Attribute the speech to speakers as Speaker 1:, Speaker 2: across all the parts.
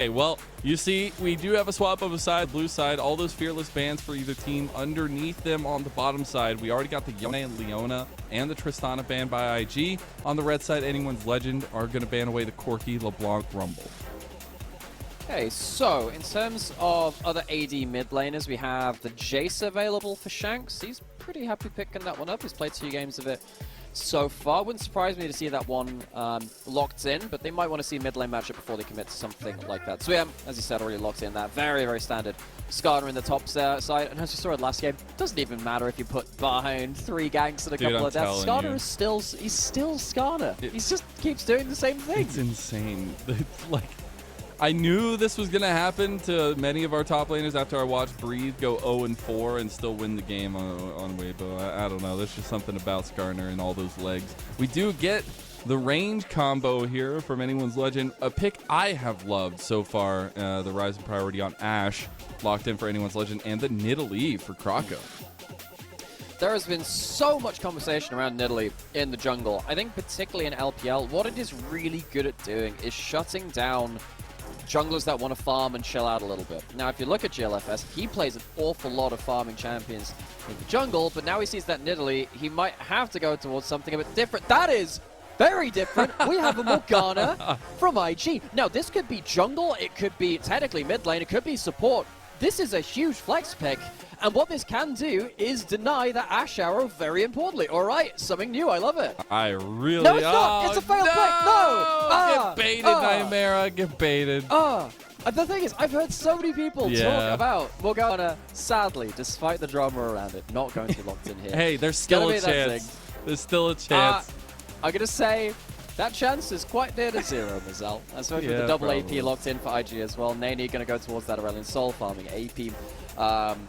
Speaker 1: Okay, well, you see, we do have a swap of a side, blue side, all those fearless bans for either team. Underneath them on the bottom side, we already got the Yone and Leona and the Tristana banned by IG. On the red side, anyone's legend are going to ban away the Corki, LeBlanc, Rumble.
Speaker 2: Okay, so in terms of other AD mid laners, we have the Jace available for Shanks. He's pretty happy picking that one up. He's played 2 games of it so far. Wouldn't surprise me to see that one locked in, but they might want to see a mid lane matchup before they commit to something like that. So yeah, as you said, already locked in that. Very, very standard Skarner in the top side. And as you saw in last game, doesn't even matter if you put behind 3 ganks and a couple of deaths. Skarner is still, he's still Skarner. He just keeps doing the same thing.
Speaker 1: It's insane. It's like, I knew this was going to happen to many of our top laners after I watched Breathe go 0-4 and still win the game on Weibo. I don't know. There's just something about Skarner and all those legs. We do get the range combo here from anyone's legend. A pick I have loved so far, the Rising Priority on Ashe, locked in for anyone's legend, and the Nidalee for Croco.
Speaker 2: There has been so much conversation around Nidalee in the jungle. I think particularly in LPL, what it is really good at doing is shutting down junglers that want to farm and chill out a little bit. Now, if you look at glfs, he plays an awful lot of farming champions in the jungle, but now he sees that Nidalee, he might have to go towards something a bit different. That is very different. We have a Morgana from IG. Now, this could be jungle, it could be technically mid lane, it could be support. This is a huge flex pick, and what this can do is deny that Ashe arrow very importantly. All right, something new, I love it.
Speaker 1: I really...
Speaker 2: No, it's not! It's a failed pick! No!
Speaker 1: Get baited, Nymeara, get baited.
Speaker 2: The thing is, I've heard so many people talk about Morgana, sadly, despite the drama around it, not going to be locked in here.
Speaker 1: Hey, there's still a chance. There's still a chance.
Speaker 2: I'm going to say that chance is quite near to 0, Mazel. Especially with the double AP locked in for IG as well. Neny going to go towards that Aurelion Sol, farming AP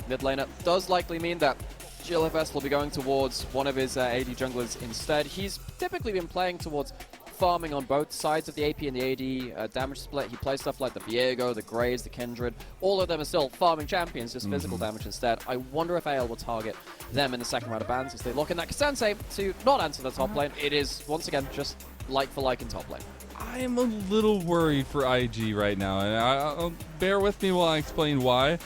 Speaker 2: mid laner. Does likely mean that glfs will be going towards one of his AD junglers instead. He's typically been playing towards farming on both sides of the AP and the AD damage split. He plays stuff like the Viego, the Graves, the Kindred. All of them are still farming champions, just physical damage instead. I wonder if AL will target them in the second round of bans as they lock in that Kasensei to not answer the top lane. It is, once again, just like for like in top lane.
Speaker 1: I am a little worried for IG right now, and I'll bear with me while I explain why.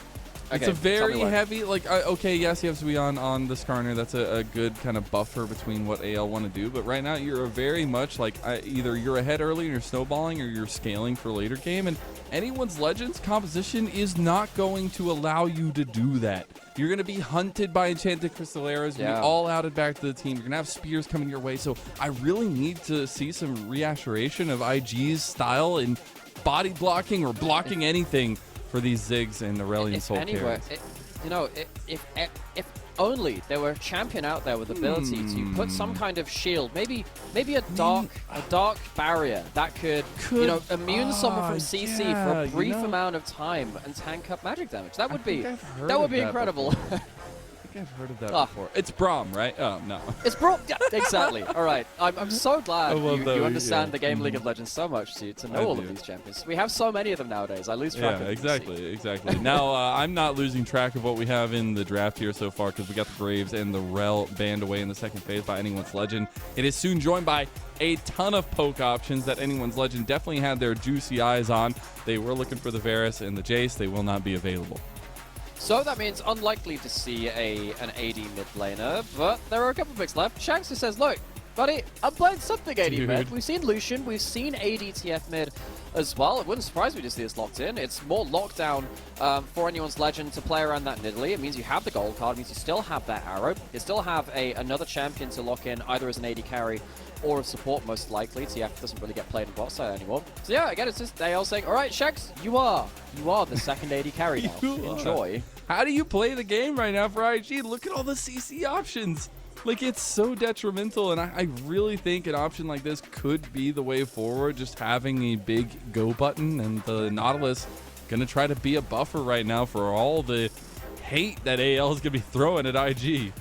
Speaker 1: Okay, it's a very heavy, like, okay, yes, you have Zuan on the Skarner. That's a good kind of buffer between what AL want to do. But right now, you're very much like either you're ahead early and you're snowballing or you're scaling for later game. And anyone's Legends composition is not going to allow you to do that. You're going to be hunted by Enchanted Crystal Arrows. You're all outed back to the team. You're going to have spears coming your way. So I really need to see some reassuration of IG's style in body blocking or blocking anything for these Ziggs and Aurelion Sol carries.
Speaker 2: You know, if only there were a champion out there with the ability to put some kind of shield, maybe a dark barrier that could you know, immune someone from CC for a brief amount of time and tank up magic damage. That would be incredible.
Speaker 1: I think I've heard of that before. It's Braum, right? Oh, no.
Speaker 2: It's Braum. Yeah, exactly. All right. I'm so glad you understand the game League of Legends so much to know all of these champions. We have so many of them nowadays. I lose track of them.
Speaker 1: Exactly. Now, I'm not losing track of what we have in the draft here so far because we got the Graves and the Rel banned away in the second phase by anyone's legend. It is soon joined by a ton of poke options that anyone's legend definitely had their juicy eyes on. They were looking for the Varus and the Jace. They will not be available.
Speaker 2: So that means unlikely to see an AD mid laner, but there are a couple of picks left. Shanks just says, look, buddy, I'm playing something AD mid. We've seen Lucian, we've seen ADTF mid as well. It wouldn't surprise me to see this locked in. It's more lockdown for anyone's legend to play around that Nidalee. It means you have the gold card, it means you still have that arrow. You still have another champion to lock in, either as an AD carry or a support, most likely. TF doesn't really get played on bot side anymore. So yeah, again, it's just they all saying, all right, Shanks, you are the second AD carry now. Enjoy.
Speaker 1: How do you play the game right now for IG? Look at all the CC options. Like, it's so detrimental, and I really think an option like this could be the way forward, just having a big go button, and the Nautilus going to try to be a buffer right now for all the hate that AL is going to be throwing at IG.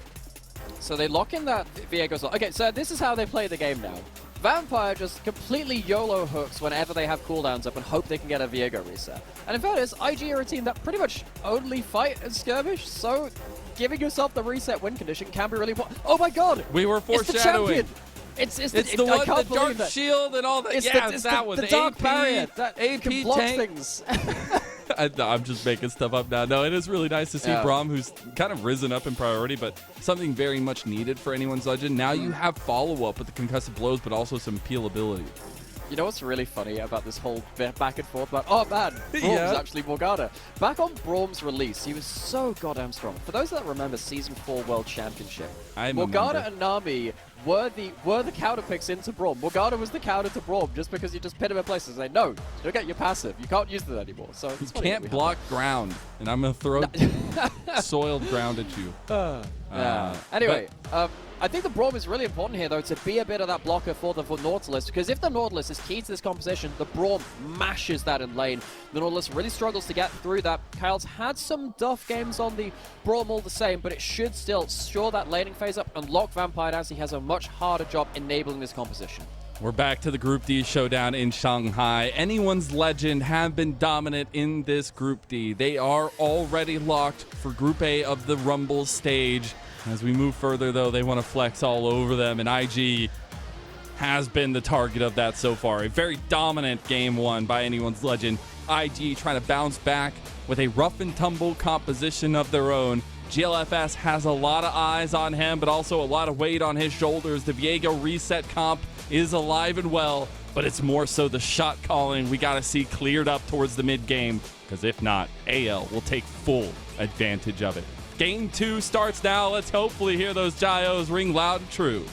Speaker 2: So they lock in that Viego slot. Okay, so this is how they play the game now. Vampire just completely YOLO hooks whenever they have cooldowns up and hope they can get a Viego reset. And in fairness, IG are a team that pretty much only fight and skirmish, so giving yourself the reset win condition can be really important. Oh my god!
Speaker 1: We were foreshadowing.
Speaker 2: It's
Speaker 1: the one, the dark shield and all that. It's that one.
Speaker 2: The dark
Speaker 1: AP,
Speaker 2: barrier that
Speaker 1: AP
Speaker 2: can block
Speaker 1: tank.
Speaker 2: things.
Speaker 1: I'm just making stuff up now. No, it is really nice to see Braum, who's kind of risen up in priority, but something very much needed for anyone's legend. Now you have follow-up with the concussive blows, but also some peel ability.
Speaker 2: You know what's really funny about this whole back and forth about, oh man, Braum's actually Morgana. Back on Braum's release, he was so goddamn strong. For those that remember Season 4 World Championship, Morgana and Nemy were the counter picks into Braum. Morgana was the counter to Braum just because you just pin him in places and say, no, don't get your passive. You can't use that anymore. So
Speaker 1: you can't block ground, and I'm going to throw soiled ground at you.
Speaker 2: Anyway, I think the Braum is really important here, though, to be a bit of that blocker for the Nautilus, because if the Nautilus is key to this composition, the Braum mashes that in lane. The Nautilus really struggles to get through that. Kael's had some duff games on the Braum all the same, but it should still shore that laning phase up and lock Vampire as he has a much harder job enabling this composition.
Speaker 1: We're back to the Group D showdown in Shanghai. Anyone's legend have been dominant in this Group D. They are already locked for Group A of the Rumble stage. As we move further, though, they want to flex all over them, and IG has been the target of that so far. A very dominant game one by anyone's legend. IG trying to bounce back with a rough and tumble composition of their own. glfs has a lot of eyes on him, but also a lot of weight on his shoulders. The Viego reset comp is alive and well, but it's more so the shot calling we got to see cleared up towards the mid game, because if not, AL will take full advantage of it. Game 2 starts now. Let's hopefully hear those Gyos ring loud and true.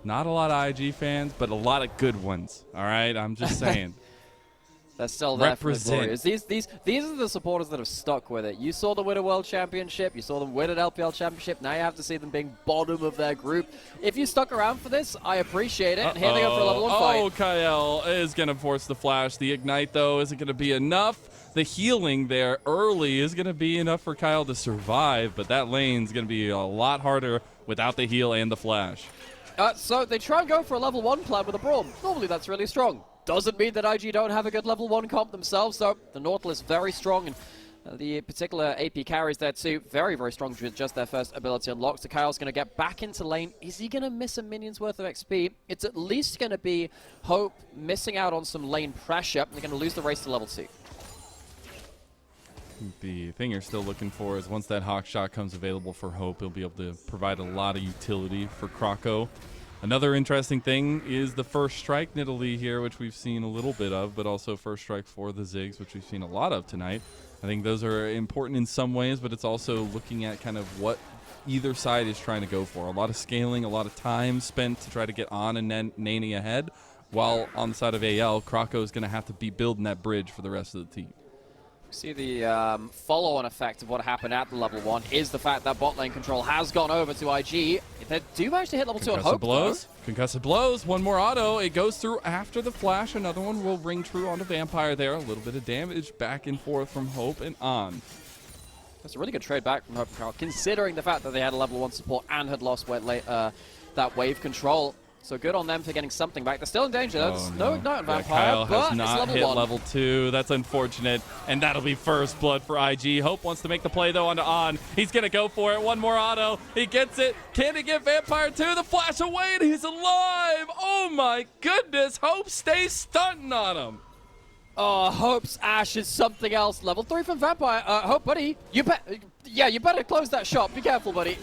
Speaker 1: Not a lot of IG fans, but a lot of good ones. All right, I'm just saying.
Speaker 2: They're still there for the glorious. These are the supporters that have stuck with it. You saw them win a World Championship. You saw them win an LPL Championship. Now you have to see them being bottom of their group. If you stuck around for this, I appreciate it. And here they go for a level 1 fight.
Speaker 1: Oh, Kael is going to force the flash. The Ignite, though, isn't going to be enough. The healing there early is going to be enough for Kael to survive, but that lane's going to be a lot harder without the heal and the flash.
Speaker 2: So they try and go for a level 1 plan with a Braum. Normally that's really strong. Doesn't mean that IG don't have a good level 1 comp themselves, though. The Nautilus very strong, and the particular AP carries there too. Very, very strong with just their first ability unlocked. So Kael's going to get back into lane. Is he going to miss a minion's worth of XP? It's at least going to be Hope missing out on some lane pressure. They're going to lose the race to level 2.
Speaker 1: The thing you're still looking for is once that Hawk Shot comes available for Hope, he'll be able to provide a lot of utility for Croco. Another interesting thing is the first strike Nidalee here, which we've seen a little bit of, but also first strike for the Ziggs, which we've seen a lot of tonight. I think those are important in some ways, but it's also looking at kind of what either side is trying to go for. A lot of scaling, a lot of time spent to try to get on and Neny ahead, while on the side of AL, Croco is going to have to be building that bridge for the rest of the team.
Speaker 2: See the follow-on effect of what happened at the level 1 is the fact that bot lane control has gone over to IG. They do manage to hit level 2 on Hope.
Speaker 1: Concussive blows. One more auto. It goes through after the flash. Another one will ring true onto Vampire there. A little bit of damage back and forth from Hope and on.
Speaker 2: That's a really good trade back from Hope and Kael, considering the fact that they had a level 1 support and had lost that wave control. So good on them for getting something back. They're still in danger, though. There's no Ignite on Vampire,
Speaker 1: Kael
Speaker 2: but
Speaker 1: has not
Speaker 2: it's level
Speaker 1: hit
Speaker 2: 1.
Speaker 1: level 2. That's unfortunate. And that'll be first blood for IG. Hope wants to make the play, though, onto On. He's going to go for it. One more auto. He gets it. Can he get Vampire 2? The flash away, and he's alive. Oh, my goodness. Hope stays stunting on him.
Speaker 2: Oh, Hope's Ash is something else. Level 3 from Vampire. Hope, buddy, you better close that shop. Be careful, buddy.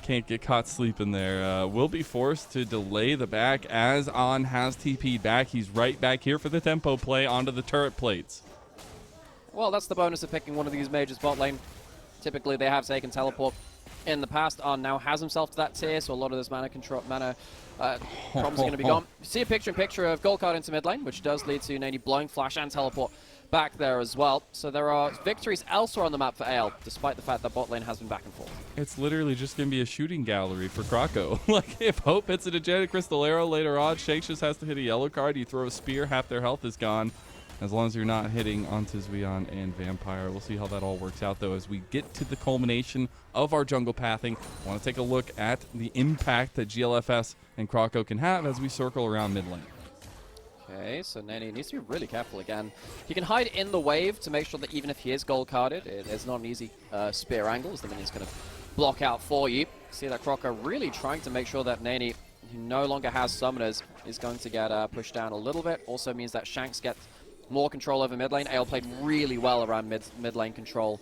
Speaker 1: Can't get caught sleeping there. Will be forced to delay the back as On has TP'd back. He's right back here for the tempo play onto the turret plates.
Speaker 2: Well, that's the bonus of picking one of these mages bot lane. Typically, they have taken teleport in the past. On now has himself to that tier, so a lot of this mana problems are going to be gone. You see a picture-in-picture of gold card into mid lane, which does lead to Neny blowing flash and teleport back there as well. So there are victories elsewhere on the map for AL, despite the fact that bot lane has been back and forth.
Speaker 1: It's literally just going to be a shooting gallery for Croco. Like, if Hope hits a Dejected Crystal Arrow later on, Shanks just has to hit a yellow card. You throw a spear, half their health is gone. as long as you're not hitting onto Zuan and Vampire. We'll see how that all works out, though, as we get to the culmination of our jungle pathing. I want to take a look at the impact that GLFS and Croco can have as we circle around mid lane.
Speaker 2: Okay, so Neny needs to be really careful again. He can hide in the wave to make sure that even if he is gold carded, it's not an easy spear angle, as the minion's going to block out for you. See that Croco really trying to make sure that Neny, who no longer has summoners, is going to get pushed down a little bit. Also means that Shanks gets more control over mid lane. AL played really well around mid lane control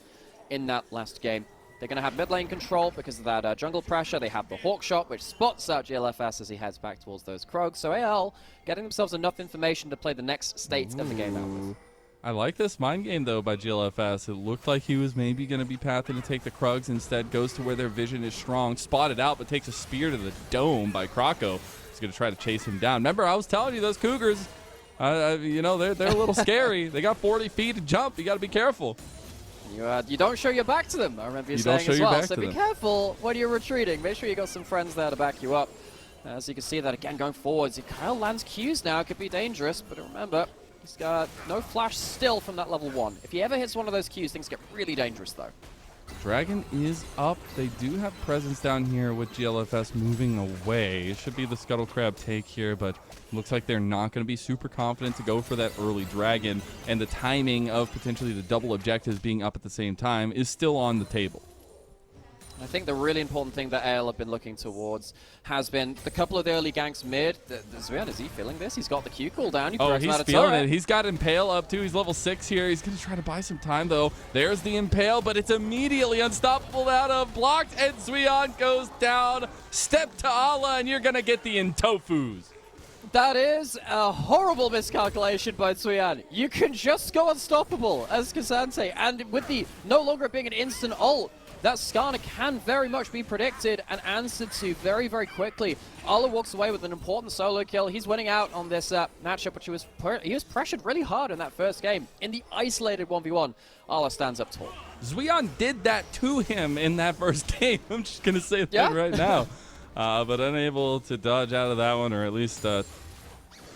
Speaker 2: in that last game. They're going to have mid lane control because of that jungle pressure. They have the Hawk Shot, which spots out GLFS as he heads back towards those Krogs. So AL getting themselves enough information to play the next state of the game out with.
Speaker 1: I like this mind game, though, by GLFS. It looked like he was maybe going to be pathing to take the Krugs. Instead, goes to where their vision is strong. Spotted out, but takes a spear to the dome by Croco. He's going to try to chase him down. Remember, I was telling you, those Cougars, you know, they're a little scary. They got 40 feet to jump. You got to be careful.
Speaker 2: You don't show your back to them, I remember you saying as well. So be careful when you're retreating. Make sure you got some friends there to back you up. As you can see that again going forwards. Kael lands Qs now. Could be dangerous, but remember, he's got no flash still from that level 1. If he ever hits one of those Qs, things get really dangerous though.
Speaker 1: Dragon is up. They do have presence down here with GLFS moving away. It should be the Scuttle Crab take here, but looks like they're not going to be super confident to go for that early Dragon, and the timing of potentially the double objectives being up at the same time is still on the table.
Speaker 2: I think the really important thing that AL have been looking towards has been the couple of the early ganks mid. Zuan, is he feeling this? He's got the Q cooldown.
Speaker 1: Oh, he's feeling it. He's got Impale up too. He's level 6 here. He's going to try to buy some time, though. There's the Impale, but it's immediately unstoppable out of blocked, and Zuan goes down. Step to Allah, and you're going to get the Intofus.
Speaker 2: That is a horrible miscalculation by Zuan. You can just go unstoppable as K'Sante, and with the no longer being an instant ult, that Skarner can very much be predicted and answered to very, very quickly. Allah walks away with an important solo kill. He's winning out on this matchup, which he was pressured really hard in that first game. In the isolated 1v1, Allah stands up tall.
Speaker 1: Zuan did that to him in that first game. I'm just going to say that right now. But unable to dodge out of that one, or at least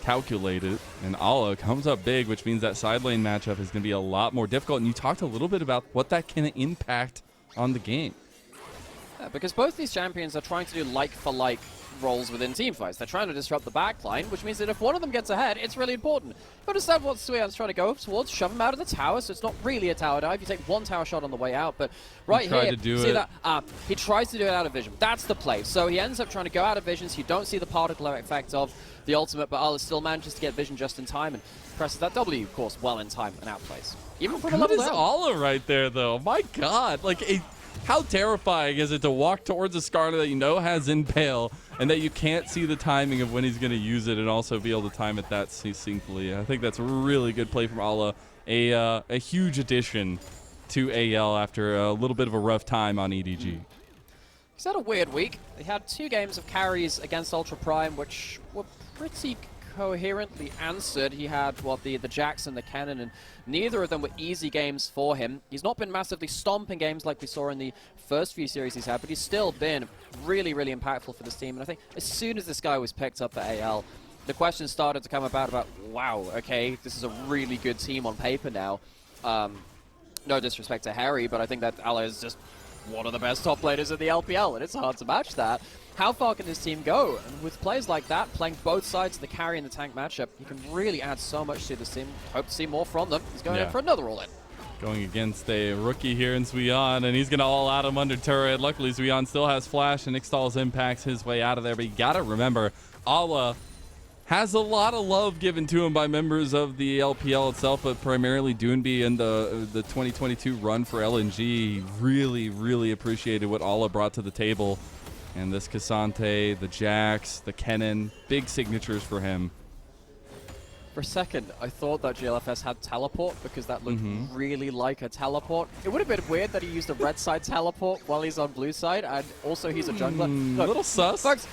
Speaker 1: calculate it. And Allah comes up big, which means that side lane matchup is going to be a lot more difficult. And you talked a little bit about what that can impact on the game.
Speaker 2: Yeah, because both these champions are trying to do like-for-like roles within teamfights. They're trying to disrupt the backline, which means that if one of them gets ahead, it's really important. You understand what Zuan's trying to go towards, shove him out of the tower, so it's not really a tower dive. You take one tower shot on the way out, but right here, see that? He tries to do it out of vision. That's the play. So he ends up trying to go out of vision, so you don't see the particle effect of the ultimate, but Allah still manages to get vision just in time and presses that W, of course, well in time and outplays. Even from a level down.
Speaker 1: Allah right there, though. My God. Like, how terrifying is it to walk towards a Skarner that you know has Impale and that you can't see the timing of when he's going to use it and also be able to time it that succinctly? I think that's a really good play from Allah. A huge addition to AL after a little bit of a rough time on EDG.
Speaker 2: He's had a weird week. He had 2 games of carries against Ultra Prime, which were pretty coherently answered. He had the Jax and the Cannon, and neither of them were easy games for him. He's not been massively stomping games like we saw in the first few series he's had, but he's still been really, really impactful for this team. And I think as soon as this guy was picked up at AL, the questions started to come about, wow, okay, this is a really good team on paper now. No disrespect to Harry, but I think that Allah is just one of the best top laners in the LPL, and it's hard to match that. How far can this team go? And with players like that, playing both sides of the carry and the tank matchup, he can really add so much to this team. Hope to see more from them. He's going in for another all-in.
Speaker 1: Going against a rookie here in Zuan, and he's going to all-out him under turret. Luckily, Zuan still has flash, and Ixtal's impacts his way out of there. But you got to remember, Allah has a lot of love given to him by members of the LPL itself, but primarily Doonby in the 2022 run for LNG. Really, really appreciated what Allah brought to the table. And this K'Sante, the Jax, the Kennen, big signatures for him.
Speaker 2: For a second, I thought that GLFS had teleport because that looked really like a teleport. It would have been weird that he used a red side teleport while he's on blue side, and also he's a jungler. Look,
Speaker 1: little sus.
Speaker 2: Folks,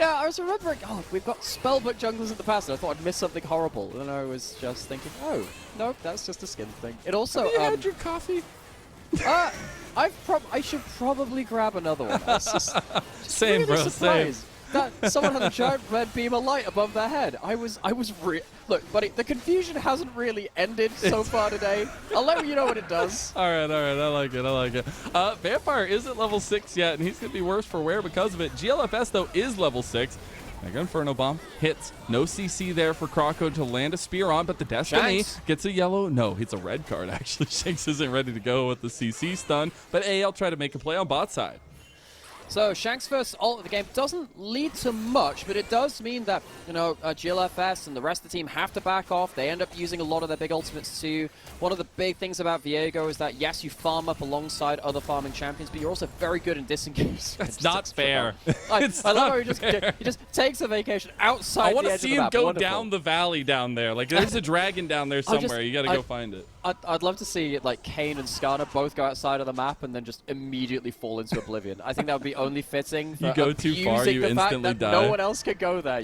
Speaker 2: yeah, I was remembering, we've got spellbook junglers in the past, and I thought I'd missed something horrible. And I was just thinking, oh, no, that's just a skin thing. It also...
Speaker 1: Have you had your coffee?
Speaker 2: I should probably grab another one. Just
Speaker 1: same,
Speaker 2: really
Speaker 1: bro, same.
Speaker 2: Someone had a giant red beam of light above their head. Look, buddy, the confusion hasn't really ended so far today. I'll let you know what it does.
Speaker 1: All right, I like it. Vampire isn't level 6 yet, and he's going to be worse for wear because of it. GLFS, though, is level 6. Mega Inferno Bomb hits. No CC there for Croco to land a spear on, but the Destiny gets a yellow. No, it's a red card, actually. Shanks isn't ready to go with the CC stun, but AL try to make a play on bot side.
Speaker 2: So Shanks' first ult of the game doesn't lead to much, but it does mean that, GLFS and the rest of the team have to back off. They end up using a lot of their big ultimates too. One of the big things about Viego is that, yes, you farm up alongside other farming champions, but you're also very good in disengage.
Speaker 1: That's not fair.
Speaker 2: I love how he just takes a vacation outside the edge of the map.
Speaker 1: I want to see him go down the valley down there. Like, there's a dragon down there somewhere. You got to go find it.
Speaker 2: I'd love to see, like, Kael and Skarner both go outside of the map and then just immediately fall into oblivion. I think that would be only fitting for
Speaker 1: you go too far, you instantly die.
Speaker 2: No one else could go there,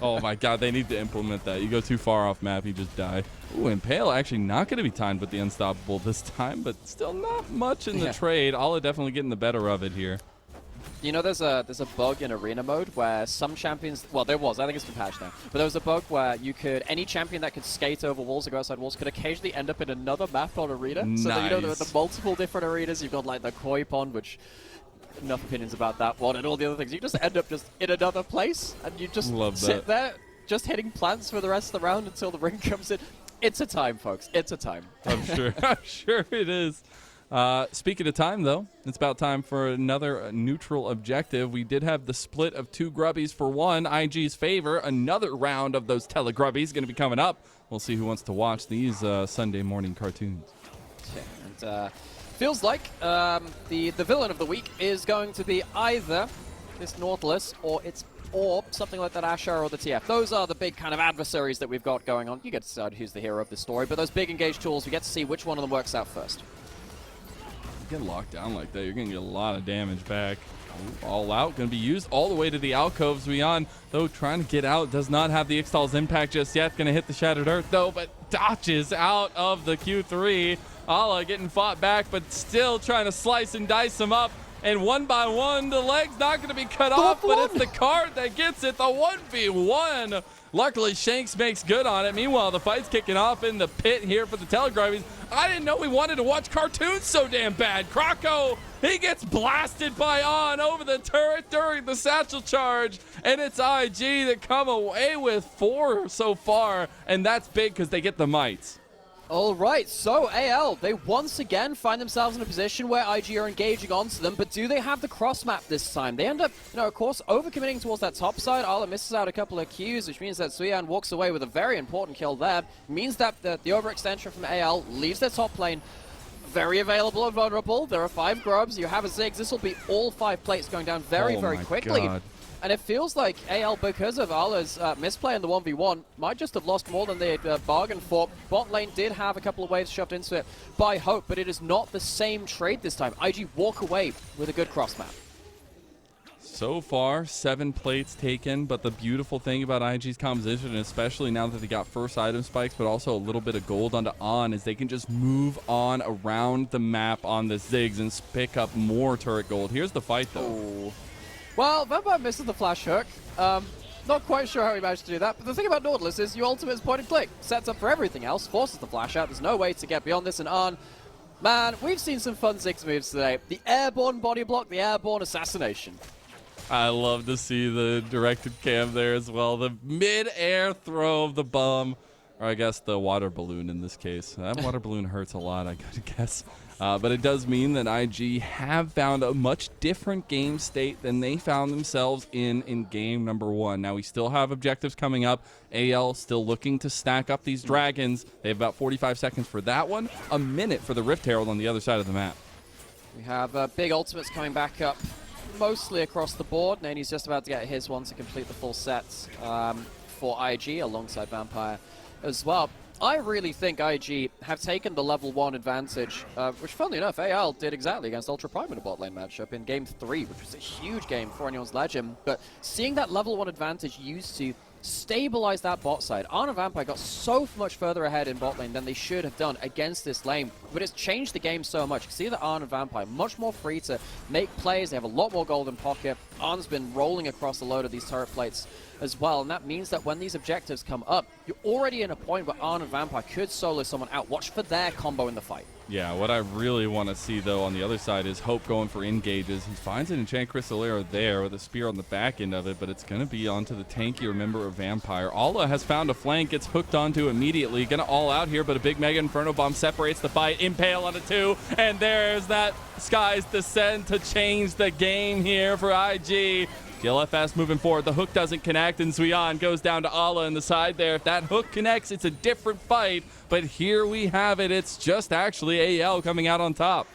Speaker 1: Oh my god, they need to implement that. You go too far off map, you just die. Ooh, and Pale actually not going to be timed with the Unstoppable this time, but still not much in the trade. Ala definitely getting the better of it here.
Speaker 2: There's a bug in arena mode where some champions, well, there was, I think it's been patched now, but there was a bug where any champion that could skate over walls or go outside walls could occasionally end up in another map on arena.
Speaker 1: Nice.
Speaker 2: So that, the multiple different arenas, you've got like the Koi Pond, which enough opinions about that one and all the other things. You just end up just in another place and you just sit there just hitting plants for the rest of the round until the ring comes in. It's a time, folks. It's a time.
Speaker 1: I'm sure it is. Speaking of time, though, it's about time for another neutral objective. We did have the split of 2 grubbies for 1, IG's favor. Another round of those telegrubbies going to be coming up. We'll see who wants to watch these Sunday morning cartoons.
Speaker 2: Yeah, and feels like the villain of the week is going to be either this Nautilus or something like that Asher or the TF. Those are the big kind of adversaries that we've got going on. You get to decide who's the hero of the story, but those big engage tools, we get to see which one of them works out first.
Speaker 1: Get locked down like that, you're going to get a lot of damage back. All out, going to be used all the way to the alcoves. Zuan, though, trying to get out, does not have the Ixtal's impact just yet. Going to hit the Shattered Earth, though, but dodges out of the Q3. Ala getting fought back, but still trying to slice and dice him up. And one by one, the leg's not going to be cut off, but it's the card that gets it, the 1v1. Luckily, Shanks makes good on it. Meanwhile, the fight's kicking off in the pit here for the Telegrubbies. I didn't know we wanted to watch cartoons so damn bad. Croco, he gets blasted by On over the turret during the satchel charge. And it's IG that come away with 4 so far. And that's big because they get the mites.
Speaker 2: All right, so AL, they once again find themselves in a position where IG are engaging onto them, but do they have the cross map this time? They end up, of course, overcommitting towards that top side. Ala misses out a couple of Qs, which means that Zuan walks away with a very important kill there. It means that the overextension from AL leaves their top lane very available and vulnerable. There are 5 grubs. You have a Ziggs. This will be all 5 plates going down very quickly. God. And it feels like AL, because of Ala's misplay in the 1v1, might just have lost more than they had bargained for. Bot lane did have a couple of waves shoved into it by Hope, but it is not the same trade this time. IG walk away with a good cross map.
Speaker 1: So far, 7 plates taken, but the beautiful thing about IG's composition, especially now that they got first item spikes, but also a little bit of gold onto On, is they can just move on around the map on the Ziggs and pick up more turret gold. Here's the fight, though.
Speaker 2: Ooh. Well, Vampire misses the flash hook. Not quite sure how he managed to do that, but the thing about Nautilus is your ultimate is point and click. Sets up for everything else, forces the flash out. There's no way to get beyond this, and On, man, we've seen some fun Ziggs moves today. The airborne body block, the airborne assassination.
Speaker 1: I love to see the directed cam there as well. The mid-air throw of the bomb, or I guess the water balloon in this case. That water balloon hurts a lot, I gotta guess. But it does mean that IG have found a much different game state than they found themselves in game number 1. Now, we still have objectives coming up. AL still looking to stack up these dragons. They have about 45 seconds for that one, a minute for the Rift Herald on the other side of the map.
Speaker 2: We have big ultimates coming back up mostly across the board. Neny's just about to get his one to complete the full sets for IG alongside Vampire as well. I really think IG have taken the level 1 advantage, which, funnily enough, AL did exactly against Ultra Prime in a bot lane matchup in Game 3, which was a huge game for anyone's legend. But seeing that level 1 advantage used to stabilize that bot side. Arn Vampire got so much further ahead in bot lane than they should have done against this lane, but it's changed the game so much. You can see that Arn Vampire much more free to make plays. They have a lot more gold in pocket. Arn's been rolling across a load of these turret plates as well, and that means that when these objectives come up, you're already in a point where Arn Vampire could solo someone out. Watch for their combo in the fight.
Speaker 1: Yeah, what I really want to see, though, on the other side is Hope going for engages. He finds an Enchant Crystalero there with a spear on the back end of it, but it's going to be onto the tankier member of Vampire. Alla has found a flank, gets hooked onto immediately. Going to all out here, but a big Mega Inferno Bomb separates the fight. Impale on a 2, and there's that Sky's Descent to change the game here for IG. glfs moving forward. The hook doesn't connect, and Zuan goes down to Alla in the side there. If that hook connects, it's a different fight. But here we have it. It's just actually AL coming out on top.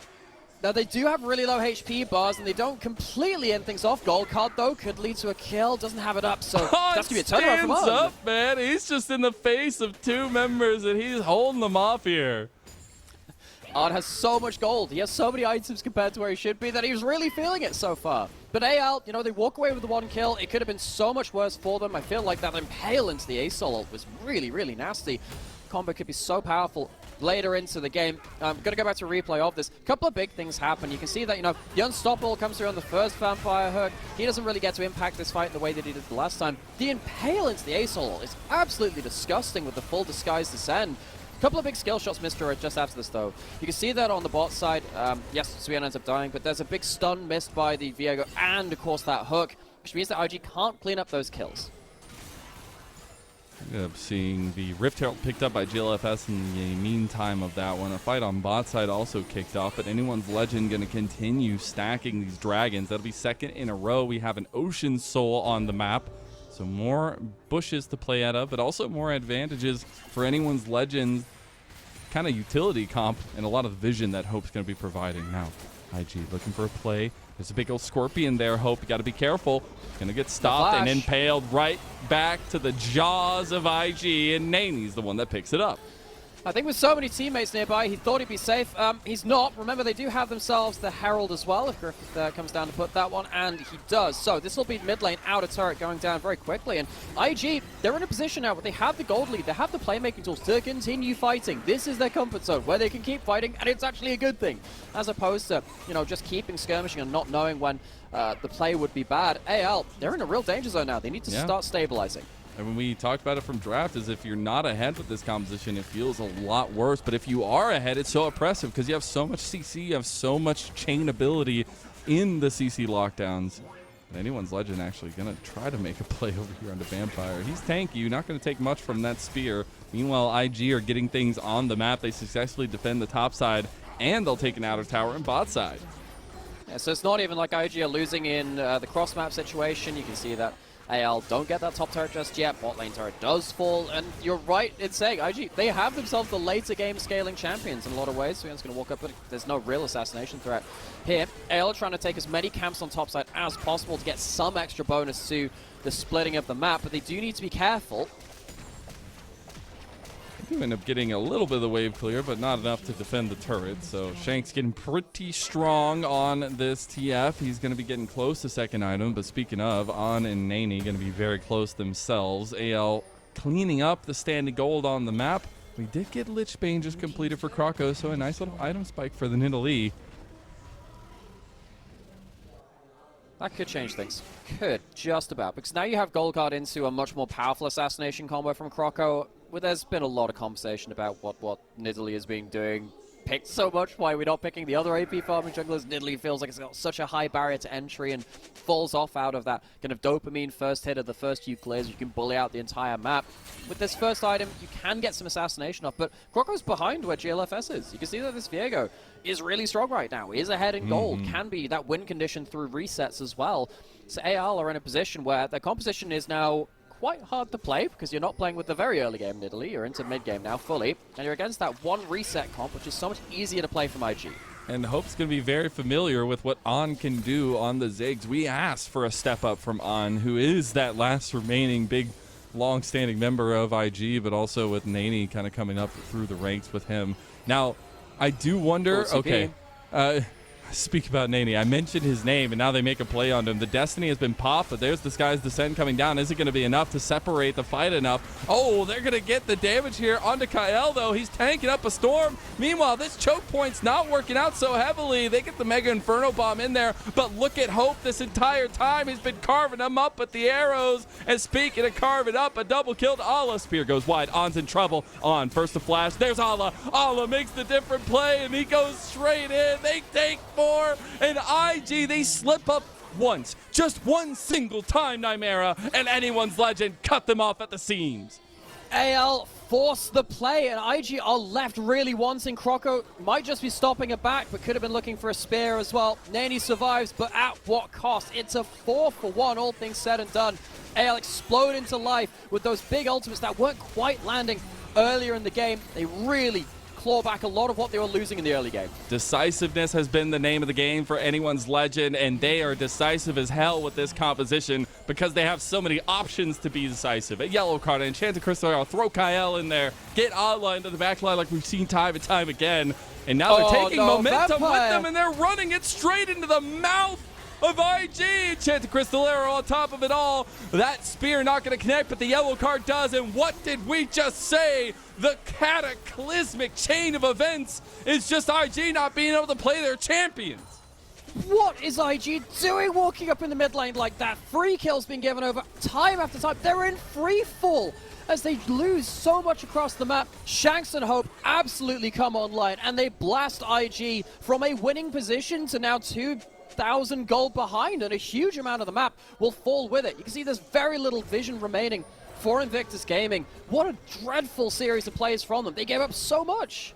Speaker 2: Now, they do have really low HP bars, and they don't completely end things off. Gold card, though, could lead to a kill. Doesn't have it up, so that's going to be a turnaround from Arn.
Speaker 1: Up, man. He's just in the face of 2 members, and he's holding them off here.
Speaker 2: Arn has so much gold. He has so many items compared to where he should be that he was really feeling it so far. But AL, you know, they walk away with the 1 kill. It could have been so much worse for them. I feel like that Impale into the Ace ult was really, really nasty. Combo could be so powerful later into the game. I'm going to go back to a replay of this. A couple of big things happen. You can see that, you know, the Unstoppable comes through on the first Vampire hook. He doesn't really get to impact this fight the way that he did the last time. The Impale into the Ace ult is absolutely disgusting with the full Disguise Descent. A couple of big skill shots missed just after this, though. You can see that on the bot side. Yes, Zuan ends up dying, but there's a big stun missed by the Viego and, of course, that hook, which means that IG can't clean up those kills.
Speaker 1: Ended up seeing the Rift Herald picked up by glfs in the meantime of that one. A fight on bot side also kicked off, but Anyone's Legend going to continue stacking these dragons. That'll be 2nd in a row. We have an Ocean Soul on the map. So more bushes to play out of, but also more advantages for Anyone's Legends kind of utility comp and a lot of vision that Hope's going to be providing. Now, IG looking for a play. There's a big old Scorpion there, Hope. You got to be careful. Going to get stopped and impaled right back to the jaws of IG, and Neny's the one that picks it up.
Speaker 2: I think with so many teammates nearby, he thought he'd be safe. He's not. Remember, they do have themselves the Herald as well, if Griffith comes down to put that one, and he does. So this will be mid lane, outer turret going down very quickly, and IG, they're in a position now where they have the gold lead, they have the playmaking tools to continue fighting. This is their comfort zone, where they can keep fighting, and it's actually a good thing, as opposed to, you know, just keeping skirmishing and not knowing when the play would be bad. AL, they're in a real danger zone now. They need to start stabilizing.
Speaker 1: And when we talked about it from draft, is if you're not ahead with this composition, it feels a lot worse. But if you are ahead, it's so oppressive because you have so much CC, you have so much chain ability in the CC lockdowns. And Anyone's Legend actually going to try to make a play over here on the Vampire. He's tanky. You're not going to take much from that spear. Meanwhile, IG are getting things on the map. They successfully defend the top side, and they'll take an outer tower and bot side.
Speaker 2: Yeah, so it's not even like IG are losing in the cross-map situation. You can see that AL don't get that top turret just yet. Bot lane turret does fall, and you're right in saying IG, they have themselves the later game scaling champions in a lot of ways. Zuan's going to walk up, but there's no real assassination threat here. AL trying to take as many camps on top side as possible to get some extra bonus to the splitting of the map, but they do need to be careful.
Speaker 1: You end up getting a little bit of the wave clear, but not enough to defend the turret. So Shanks getting pretty strong on this TF. He's going to be getting close to second item, but speaking of, On and Neny going to be very close themselves. AL cleaning up the standing gold on the map. We did get Lich Bane just completed for Croco, so a nice little item spike for the Nidalee.
Speaker 2: That could change things. Could, just about. Because now you have gold card into a much more powerful assassination combo from Croco. Well, there's been a lot of conversation about what Nidalee has been doing. Picked so much, why we're not picking the other AP farming junglers. Nidalee feels like it's got such a high barrier to entry and falls off out of that kind of dopamine first hit of the first few clears. You can bully out the entire map. With this first item, you can get some assassination off, but Croco's behind where glfs is. You can see that this Viego is really strong right now. Is ahead in gold. Can be that win condition through resets as well. So AL are in a position where their composition is now quite hard to play because you're not playing with the very early game Nidalee. You're into mid-game now fully, and you're against that one reset comp, which is so much easier to play from IG.
Speaker 1: And Hope's going to be very familiar with what On can do on the Ziggs. We asked for a step up from On, who is that last remaining big, long-standing member of IG, but also with Neny kind of coming up through the ranks with him. Now, I do wonder, okay, Speak about Neny. I mentioned his name, and now they make a play on him. The Destiny has been popped, but there's this guy's Descent coming down. Is it going to be enough to separate the fight enough? Oh, they're going to get the damage here onto Kael, though. He's tanking up a Storm. Meanwhile, this choke point's not working out so heavily. They get the Mega Inferno Bomb in there, but look at Hope this entire time. He's been carving them up with the arrows. And speaking of carving up, a double kill to Allah. Spear goes wide. On's in trouble. On first to flash. There's Allah. Allah makes the different play, and he goes straight in. They take 4, and IG, they slip up once, just one single time, Nymeara, and anyone's legend cut them off at the seams.
Speaker 2: AL forced the play, and IG are left really wanting. Croco might just be stopping it back, but could have been looking for a spear as well. Neny survives, but at what cost? It's a 4-for-1, all things said and done. AL explode into life with those big ultimates that weren't quite landing earlier in the game. They really claw back a lot of what they were losing in the early game.
Speaker 1: Decisiveness has been the name of the game for anyone's legend, and they are decisive as hell with this composition because they have so many options to be decisive. A yellow card, an enchanted crystal, I'll throw Kael in there, get Allah into the backline like we've seen time and time again, and now they're taking momentum with them, and they're running it straight into the mouth of IG. Enchanted crystal arrow on top of it all. That spear not going to connect, but the yellow card does. And what did we just say? The cataclysmic chain of events is just IG not being able to play their champions.
Speaker 2: What is IG doing walking up in the mid lane like that? Free kills being given over time after time. They're in free fall as they lose so much across the map. Shanks and Hope absolutely come online, and they blast IG from a winning position to now 2,000 gold behind, and a huge amount of the map will fall with it. You can see there's very little vision remaining for Invictus Gaming. What a dreadful series of plays from them. They gave up so much.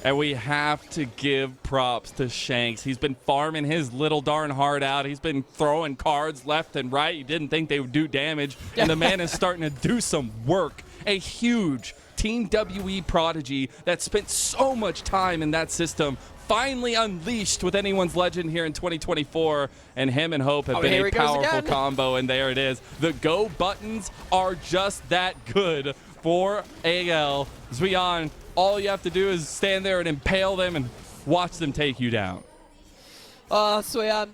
Speaker 1: And we have to give props to Shanks. He's been farming his little darn heart out. He's been throwing cards left and right. You didn't think they would do damage, and the man is starting to do some work. A huge Team WE prodigy that spent so much time in that system finally unleashed with anyone's legend here in 2024, and him and Hope have been a powerful combo, and there it is. The go buttons are just that good for AL. Zuan, all you have to do is stand there and impale them and watch them take you down.
Speaker 2: Zuan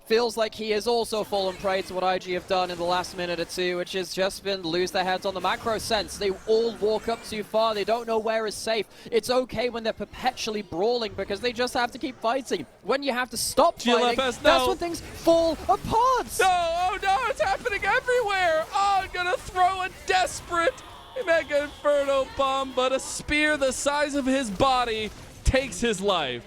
Speaker 2: feels like he has also fallen prey to what IG have done in the last minute or two, which has just been lose their heads on the macro sense. They all walk up too far. They don't know where is safe. It's okay when they're perpetually brawling because they just have to keep fighting. When you have to stop fighting, that's when things fall apart.
Speaker 1: No, oh no, it's happening everywhere. Oh, I'm gonna throw a desperate Mega Inferno Bomb, but a spear the size of his body takes his life.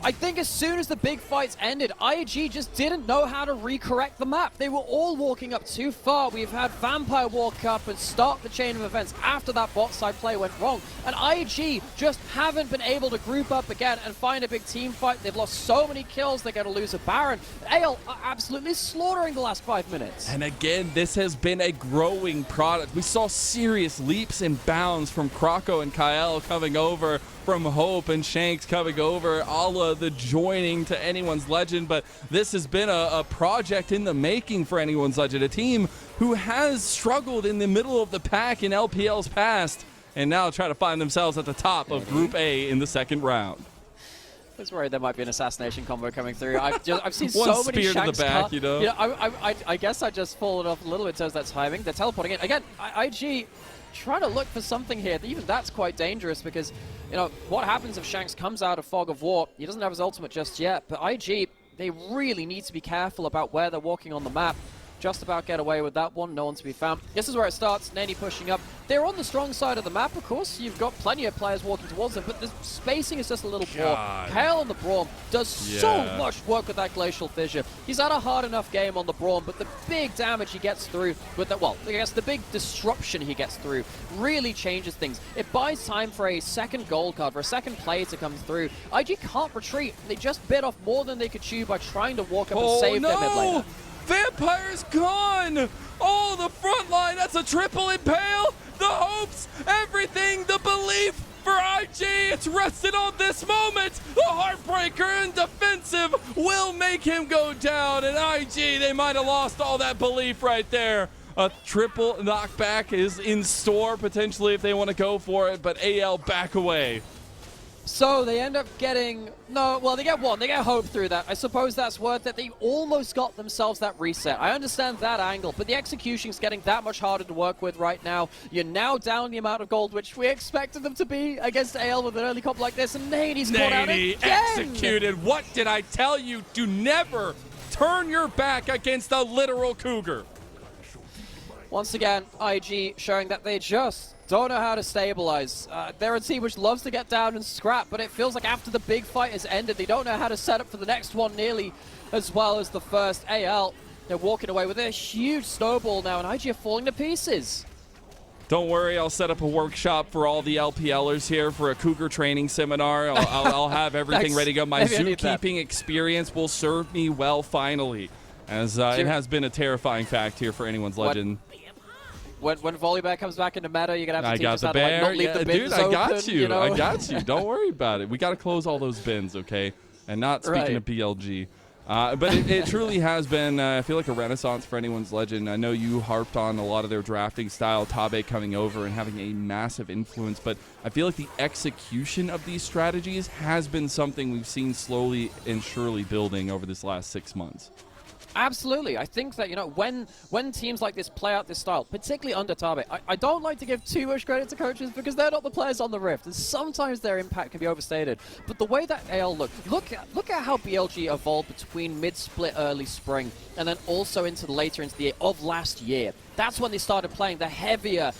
Speaker 2: I think as soon as the big fights ended, IG just didn't know how to recorrect the map. They were all walking up too far. We've had Vampire walk up and start the chain of events after that bot side play went wrong. And IG just haven't been able to group up again and find a big team fight. They've lost so many kills, they're going to lose a Baron. AL are absolutely slaughtering the last 5 minutes.
Speaker 1: And again, this has been a growing product. We saw serious leaps and bounds from Croco and Kael coming over, from Hope and Shanks coming over, Allah the joining to anyone's legend, but this has been a project in the making for anyone's legend, a team who has struggled in the middle of the pack in LPL's past, and now try to find themselves at the top of Group A in the second round.
Speaker 2: I was worried there might be an assassination combo coming through. I've seen so many
Speaker 1: spear
Speaker 2: Shanks
Speaker 1: to the back, you know.
Speaker 2: I guess I just followed off a little bit in terms of that timing. They're teleporting in. Again, IG trying to look for something here. Even that's quite dangerous because, you know, what happens if Shanks comes out of Fog of War? He doesn't have his ultimate just yet, but IG, they really need to be careful about where they're walking on the map. Just about get away with that one, no one to be found. This is where it starts, Neny pushing up. They're on the strong side of the map, of course. You've got plenty of players walking towards them, but the spacing is just a little poor. Kael on the Braum does so much work with that Glacial Fissure. He's had a hard enough game on the Braum, but the big damage he gets through with that, well, I guess the big disruption he gets through really changes things. It buys time for a second gold card, for a second play to come through. IG can't retreat. They just bit off more than they could chew by trying to walk up and save their mid laner.
Speaker 1: Vampire's gone! Oh, the front line, that's a triple impale! The hopes, everything, the belief for IG, it's rested on this moment! The Heartbreaker and defensive will make him go down, and IG, they might have lost all that belief right there. A triple knockback is in store, potentially, if they want to go for it, but AL back away.
Speaker 2: So they end up getting, well, they get one. They get hope through that. I suppose that's worth it. They almost got themselves that reset. I understand that angle, but the execution's getting that much harder to work with right now. You're now down the amount of gold, which we expected them to be against AL with an early comp like this, and Neny's caught out again.
Speaker 1: Executed. What did I tell you? Do never turn your back against a literal cougar.
Speaker 2: Once again, IG showing that they just don't know how to stabilize. They're a team which loves to get down and scrap, but it feels like after the big fight has ended, they don't know how to set up for the next one nearly as well as the first. AL, they're walking away with a huge snowball now, and IG are falling to pieces.
Speaker 1: Don't worry, I'll set up a workshop for all the LPLers here for a cougar training seminar. I'll have everything ready to go. My zookeeping experience will serve me well finally, as it has been a terrifying fact here for anyone's legend.
Speaker 2: When Volibear comes back into meta, you're going to have to teach us how to
Speaker 1: like,
Speaker 2: not leave the bins
Speaker 1: dude, I got
Speaker 2: open,
Speaker 1: you.
Speaker 2: You know?
Speaker 1: I got you. Don't worry about it. We got to close all those bins, okay? And not speaking of BLG. But it truly has been, I feel like, a renaissance for anyone's legend. I know you harped on a lot of their drafting style, Tabe coming over and having a massive influence, but I feel like the execution of these strategies has been something we've seen slowly and surely building over this last 6 months.
Speaker 2: Absolutely. I think that, you know, when teams like this play out this style, particularly under Tabe, I don't like to give too much credit to coaches because they're not the players on the Rift, and sometimes their impact can be overstated. But the way that AL look at how BLG evolved between mid-split early spring and then also later into the year of last year. That's when they started playing the heavier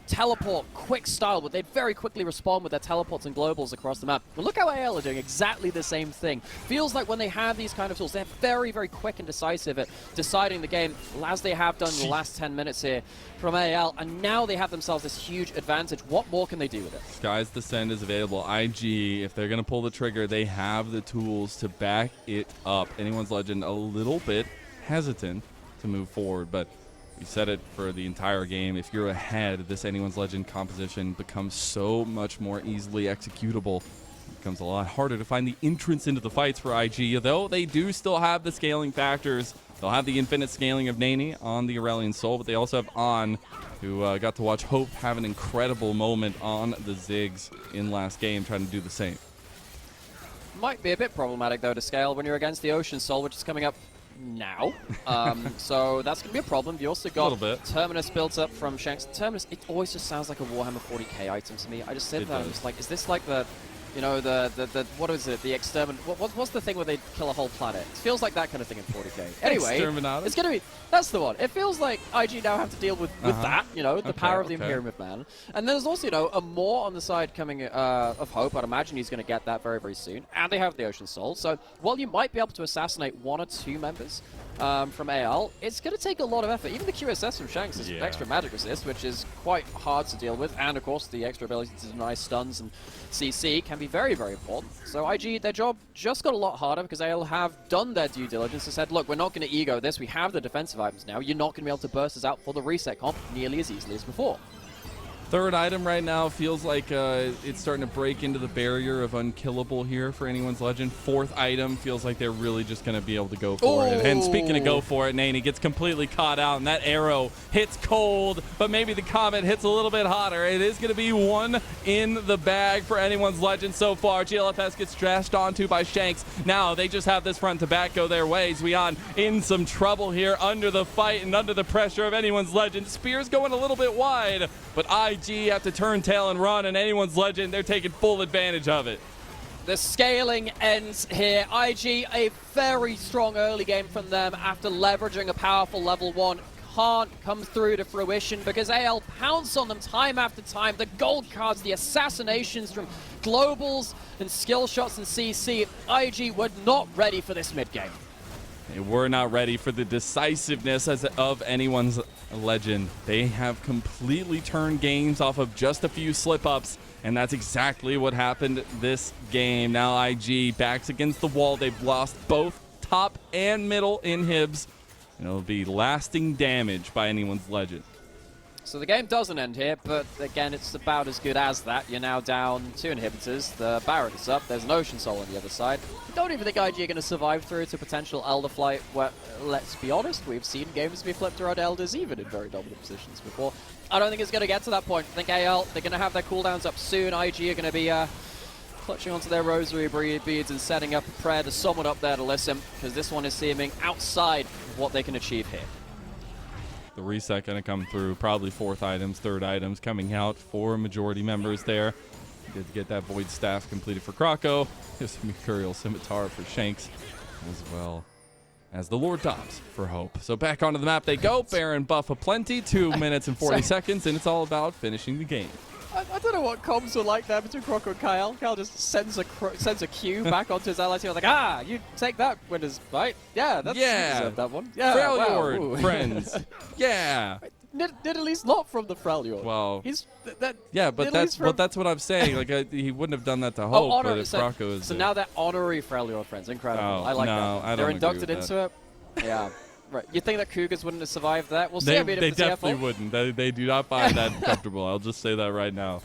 Speaker 2: teleport, quick style, where they very quickly respond with their teleports and globals across the map. But look how AL are doing exactly the same thing. Feels like when they have these kind of tools, they're very, very quick and decisive at deciding the game, as they have done in the last 10 minutes here from AL, and now they have themselves this huge advantage. What more can they do with it? Sky's
Speaker 1: Descent is available. IG, if they're going to pull the trigger, they have the tools to back it up. Anyone's legend a little bit hesitant to move forward, but we said it for the entire game. If you're ahead, this Anyone's Legend composition becomes so much more easily executable. It becomes a lot harder to find the entrance into the fights for IG, though they do still have the scaling factors. They'll have the infinite scaling of Neny on the Aurelion Soul, but they also have On, who got to watch Hope have an incredible moment on the Ziggs in last game, trying to do the same.
Speaker 2: Might be a bit problematic, though, to scale when you're against the Ocean Soul, which is coming up now. So that's going to be a problem. You also got Terminus built up from Shanks. Terminus, it always just sounds like a Warhammer 40k item to me. I just said that, I'm just like, is this like the, you know, the what is it, the extermin... What's the thing where they kill a whole planet? It feels like that kind of thing in 40k. Anyway, it's going to be... That's the one. It feels like IG now have to deal with that, you know, the power of the Imperium of Man. And there's also, you know, a Maw on the side coming of Hope. I'd imagine he's going to get that very, very soon. And they have the Ocean Soul. So while you might be able to assassinate 1 or 2 members from AL, it's going to take a lot of effort. Even the QSS from Shanks is extra magic resist, which is quite hard to deal with. And, of course, the extra ability to deny stuns and CC can be very, very important. So IG, their job just got a lot harder because AL have done their due diligence and said, look, we're not going to ego this. We have the defensive items now. You're not going to be able to burst us out for the reset comp nearly as easily as before.
Speaker 1: Third item right now feels like it's starting to break into the barrier of unkillable here for Anyone's Legend. Fourth item feels like they're really just going to be able to go for it. And speaking of go for it, Neny gets completely caught out, and that arrow hits cold, but maybe the comet hits a little bit hotter. It is going to be 1 in the bag for Anyone's Legend so far. GLFS gets trashed onto by Shanks. Now they just have this front to back go their way. Zuan in some trouble here under the fight and under the pressure of Anyone's Legend. Spear's going a little bit wide, but IG have to turn tail and run, and Anyone's Legend, they're taking full advantage of it.
Speaker 2: The scaling ends here. IG, a very strong early game from them after leveraging a powerful level 1. Can't come through to fruition because AL pounce on them time after time. The gold cards, the assassinations from globals and skill shots and CC. IG were not ready for this mid-game.
Speaker 1: They were not ready for the decisiveness of Anyone's Legend. They have completely turned games off of just a few slip-ups, and that's exactly what happened this game. Now IG backs against the wall. They've lost both top and middle inhibs, and it'll be lasting damage by Anyone's Legend.
Speaker 2: So the game doesn't end here, but again, it's about as good as that. You're now down 2 inhibitors. The Barret is up. There's an Ocean Soul on the other side. I don't even think IG are going to survive through to potential Elder Flight, where, let's be honest, we've seen games be flipped around Elders even in very dominant positions before. I don't think it's going to get to that point. I think AL, they're going to have their cooldowns up soon. IG are going to be clutching onto their rosary beads and setting up a prayer to someone up there to listen, because this one is seeming outside of what they can achieve here.
Speaker 1: The reset going to come through. Probably fourth items, third items coming out for majority members there. Good to get that Void Staff completed for Croco. Just Mercurial Scimitar for Shanks, as well as the Lord Dobbs for Hope. So back onto the map they go. Baron buff aplenty, 2 minutes and 40 seconds, and it's all about finishing the game.
Speaker 2: I don't know what comms were like there between Croco and Kael. Kael just sends a Q back onto his ally team. Like, you take that, winners, right? Yeah, that's you deserve that one. Yeah,
Speaker 1: Freljord,
Speaker 2: wow.
Speaker 1: friends. Yeah.
Speaker 2: Nidalee not from the Freljord.
Speaker 1: Well,
Speaker 2: he's
Speaker 1: that's what I'm saying. Like he wouldn't have done that to Hope, but if Croco is
Speaker 2: so now they're honorary Freljord friends. Incredible.
Speaker 1: Oh,
Speaker 2: I like
Speaker 1: no,
Speaker 2: that.
Speaker 1: I don't
Speaker 2: They're
Speaker 1: agree
Speaker 2: inducted
Speaker 1: with
Speaker 2: into it. Yeah. Right. You think that Cougars wouldn't have survived that? We'll see.
Speaker 1: They definitely wouldn't. They do not find that comfortable. I'll just say that right now.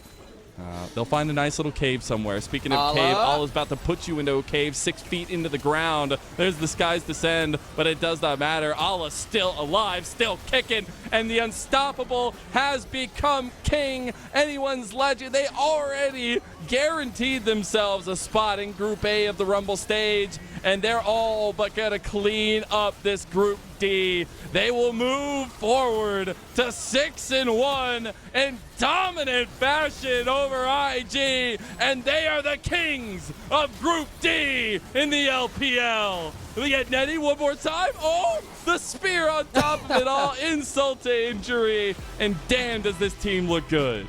Speaker 1: They'll find a nice little cave somewhere. Speaking of cave, Allah's about to put you into a cave 6 feet into the ground. There's the skies descend, but it does not matter. Allah's still alive, still kicking, and the unstoppable has become king. Anyone's legend. They already guaranteed themselves a spot in Group A of the Rumble stage, and they're all but going to clean up this Group D. They will move forward to 6-1 in dominant fashion over IG, and they are the kings of Group D in the LPL. We get Neny one more time. Oh, the spear on top of it all. Insult to injury, and damn does this team look good.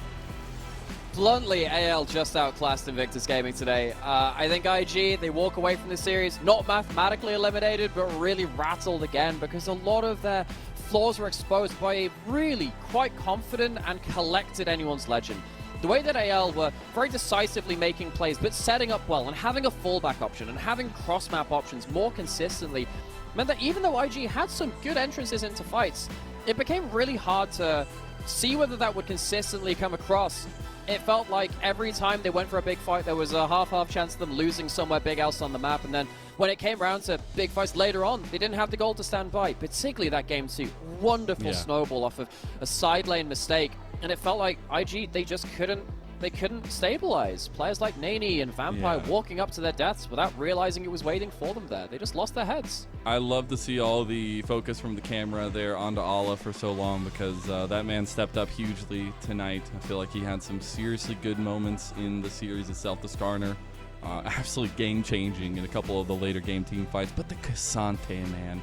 Speaker 2: Bluntly, AL just outclassed Invictus Gaming today. I think IG, they walk away from this series, not mathematically eliminated, but really rattled again, because a lot of their flaws were exposed by a really quite confident and collected anyone's legend. The way that AL were very decisively making plays, but setting up well, and having a fallback option, and having cross-map options more consistently, meant that even though IG had some good entrances into fights, it became really hard to see whether that would consistently come across. It felt like every time they went for a big fight, there was a half-half chance of them losing somewhere big else on the map. And then when it came around to big fights later on, they didn't have the goal to stand by, particularly that game 2. Wonderful snowball off of a side lane mistake. And it felt like IG, they just couldn't stabilize. Players like Neny and Vampire walking up to their deaths without realizing it was waiting for them there. They just lost their heads.
Speaker 1: I love to see all the focus from the camera there onto Allah for so long, because that man stepped up hugely tonight. I feel like he had some seriously good moments in the series itself. The Skarner, absolutely game-changing in a couple of the later game team fights. But the Cassante, man.